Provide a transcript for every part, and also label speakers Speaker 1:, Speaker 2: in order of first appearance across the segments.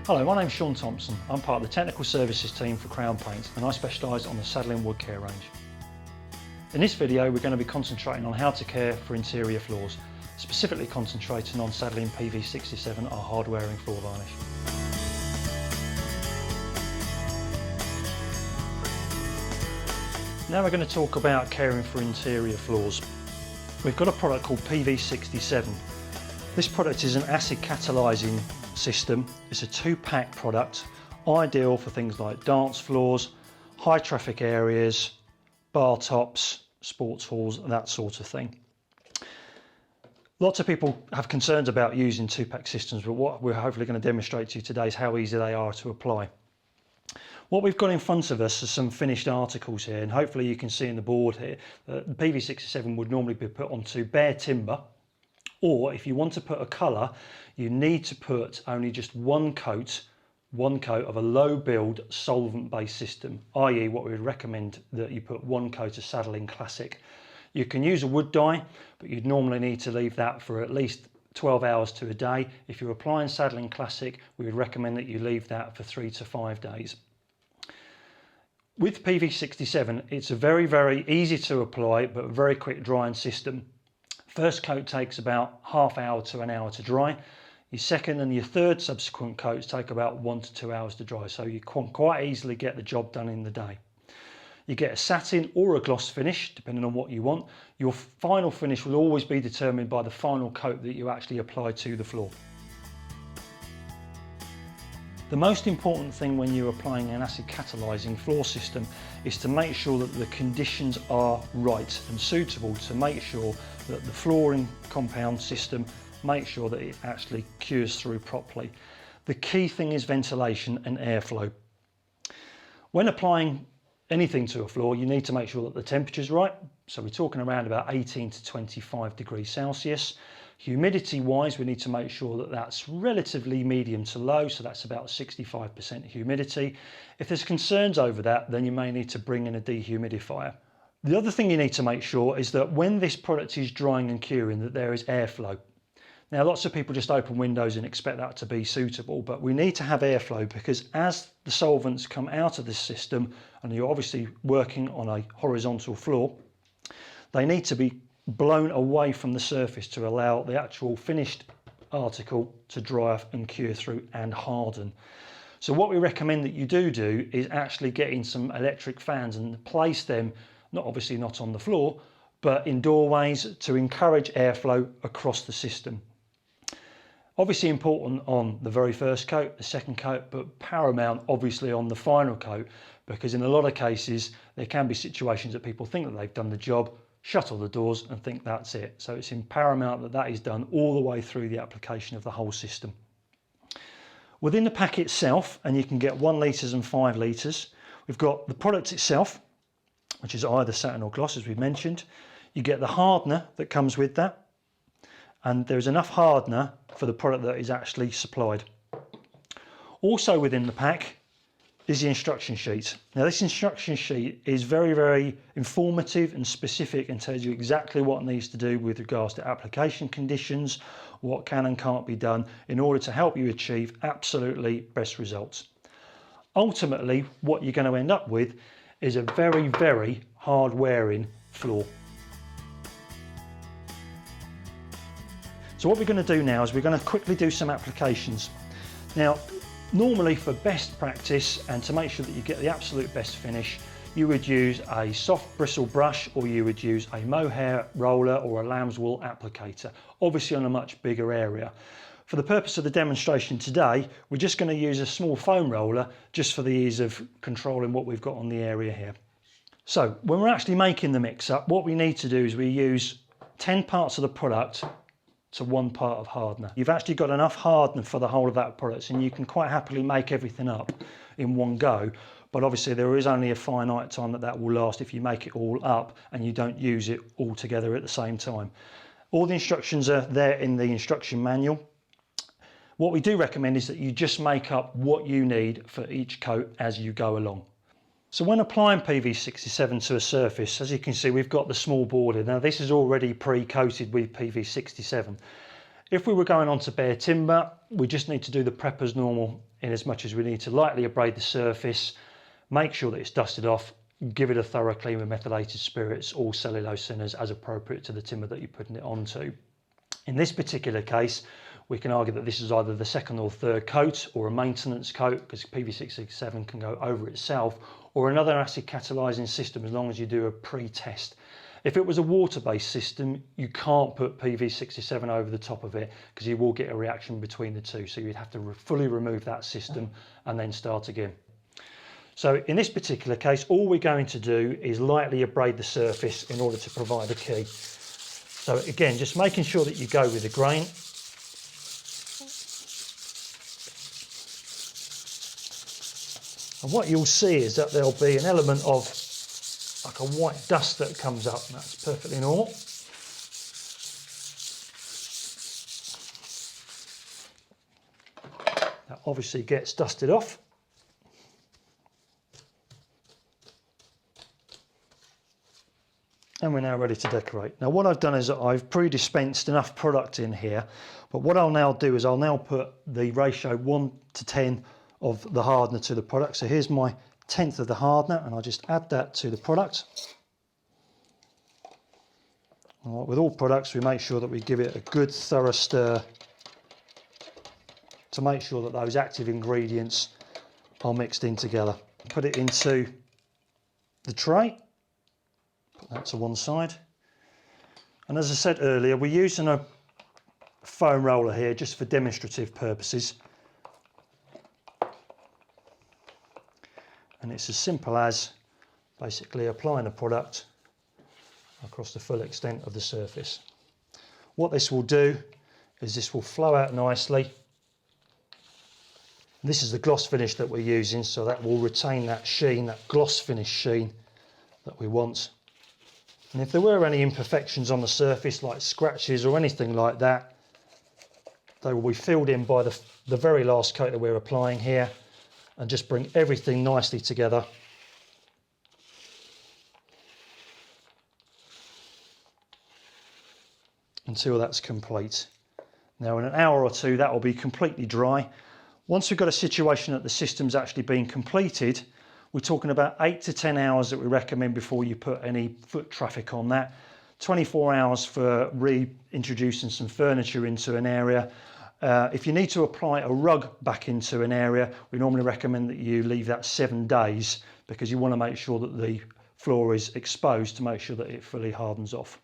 Speaker 1: Hello, my name's Thompson. I'm part of the technical services team for Crown Paints and I specialise on the Sadolin wood care range. In this video we're going to be concentrating on how to care for interior floors, specifically concentrating on Sadolin PV67, our hard wearing floor varnish. Now we're going to talk about caring for interior floors. We've got a product called PV67. This product is an acid catalysing system. It's a 2-pack product, ideal for things like dance floors, high traffic areas, bar tops, sports halls, that sort of thing. Lots of people have concerns about using 2-pack systems, but what we're hopefully going to demonstrate to you today is how easy they are to apply. What we've got in front of us are some finished articles here, and hopefully you can see in the board here that the PV67 would normally be put onto bare timber, or if you want to put a colour, you need to put only just one coat of a low build solvent based system, i.e. what we would recommend that you put one coat of Sadolin Classic. You can use a wood dye, but you'd normally need to leave that for at least 12 hours to a day. If you're applying Sadolin Classic, we would recommend that you leave that for 3 to 5 days. With PV67, it's a very easy to apply but very quick drying system. First coat takes about half hour to an hour to dry. Your second and your third subsequent coats take about 1 to 2 hours to dry, so you can quite easily get the job done in the day. You get a satin or a gloss finish depending on what you want. Your final finish will always be determined by the final coat that you actually apply to the floor. The most important thing when you're applying an acid catalysing floor system is to make sure that the conditions are right and suitable to make sure that the flooring compound system makes sure that it actually cures through properly. The key thing is ventilation and airflow. When applying anything to a floor, you need to make sure that the temperature is right. So we're talking around about 18 to 25 degrees Celsius. Humidity wise, we need to make sure that that's relatively medium to low, so that's about 65% humidity. If there's concerns over that, then you may need to bring in a dehumidifier. The other thing you need to make sure is that when this product is drying and curing, that there is airflow. Now, lots of people just open windows and expect that to be suitable, but we need to have airflow because as the solvents come out of this system, and you're obviously working on a horizontal floor, they need to be blown away from the surface to allow the actual finished article to dry and cure through and harden. So what we recommend that you do is actually get in some electric fans and place them, obviously not on the floor, but in doorways to encourage airflow across the system. Obviously important on the very first coat, the second coat, but paramount obviously on the final coat, because in a lot of cases there can be situations that people think that they've done the job, shut all the doors and think that's it. So it's paramount that that is done all the way through the application of the whole system. Within the pack itself, and you can get 1 litres and 5 litres, we've got the product itself, which is either satin or gloss as we mentioned. You get the hardener that comes with that, and there's enough hardener for the product that is actually supplied. Also within the pack is the instruction sheet. Now this instruction sheet is very informative and specific and tells you exactly what needs to do with regards to application conditions, what can and can't be done in order to help you achieve absolutely best results. Ultimately, what you're going to end up with is a very hard wearing floor. So what we're going to do now is we're going to quickly do some applications. Now, normally for best practice and to make sure that you get the absolute best finish, you would use a soft bristle brush or you would use a mohair roller or a lamb's wool applicator, obviously on a much bigger area. For the purpose of the demonstration today, we're just going to use a small foam roller just for the ease of controlling what we've got on the area here. So when we're actually making the mix up, what we need to do is we use 10 parts of the product to 1 part of hardener. You've actually got enough hardener for the whole of that product, and you can quite happily make everything up in one go, but obviously there is only a finite time that will last if you make it all up and you don't use it all together at the same time. All the instructions are there in the instruction manual. What we do recommend is that you just make up what you need for each coat as you go along. So when applying PV67 to a surface, as you can see, we've got the small border. Now this is already pre-coated with PV67. If we were going on to bare timber, we just need to do the prep as normal, in as much as we need to lightly abrade the surface, make sure that it's dusted off, give it a thorough clean with methylated spirits or cellulose thinners as appropriate to the timber that you're putting it onto. In this particular case, we can argue that this is either the second or third coat or a maintenance coat, because PV67 can go over itself, or another acid catalysing system as long as you do a pre-test. If it was a water-based system, you can't put PV67 over the top of it because you will get a reaction between the two. So you'd have to fully remove that system and then start again. So in this particular case, all we're going to do is lightly abrade the surface in order to provide a key. So again, just making sure that you go with the grain. And what you'll see is that there'll be an element of like a white dust that comes up, and that's perfectly normal. That obviously gets dusted off. And we're now ready to decorate. Now what I've done is I've pre-dispensed enough product in here, but what I'll now do is I'll now put the ratio 1:10 of the hardener to the product. So here's my 1/10 of the hardener, and I'll just add that to the product. With all products, we make sure that we give it a good thorough stir to make sure that those active ingredients are mixed in together. Put it into the tray, put that to one side. And as I said earlier, we're using a foam roller here just for demonstrative purposes. And it's as simple as basically applying the product across the full extent of the surface. What this will do is this will flow out nicely. This is the gloss finish that we're using, so that will retain that sheen, that gloss finish sheen that we want. And if there were any imperfections on the surface, like scratches or anything like that, they will be filled in by the very last coat that we're applying here, and just bring everything nicely together. Until that's complete. Now in an hour or two that will be completely dry. Once we've got a situation that the system's actually been completed, we're talking about 8 to 10 hours that we recommend before you put any foot traffic on that. 24 hours for reintroducing some furniture into an area. If you need to apply a rug back into an area, we normally recommend that you leave that 7 days, because you want to make sure that the floor is exposed to make sure that it fully hardens off.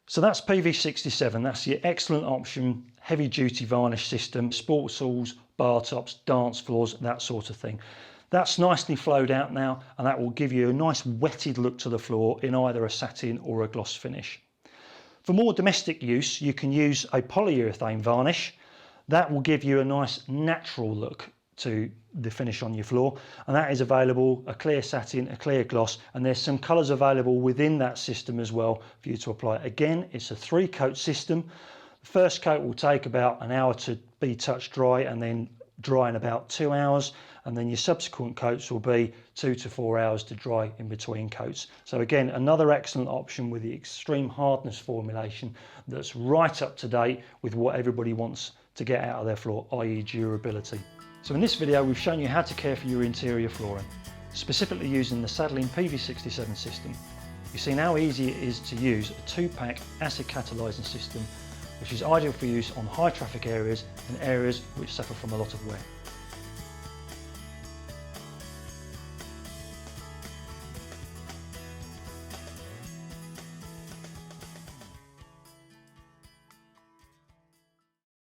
Speaker 1: So that's PV67, that's your excellent option, heavy duty varnish system, sports halls, bar tops, dance floors, that sort of thing. That's nicely flowed out now, and that will give you a nice wetted look to the floor in either a satin or a gloss finish. For more domestic use, you can use a polyurethane varnish. That will give you a nice natural look to the finish on your floor, and that is available, a clear satin, a clear gloss, and there's some colours available within that system as well for you to apply. Again, it's a 3-coat system. The first coat will take about an hour to be touch dry, and then dry in about 2 hours, and then your subsequent coats will be 2 to 4 hours to dry in between coats. So again, another excellent option with the extreme hardness formulation that's right up to date with what everybody wants to get out of their floor, i.e. durability. So in this video we've shown you how to care for your interior flooring, specifically using the Sadolin PV67 system. You've seen how easy it is to use a 2-pack acid catalysing system, which is ideal for use on high traffic areas and areas which suffer from a lot of wear.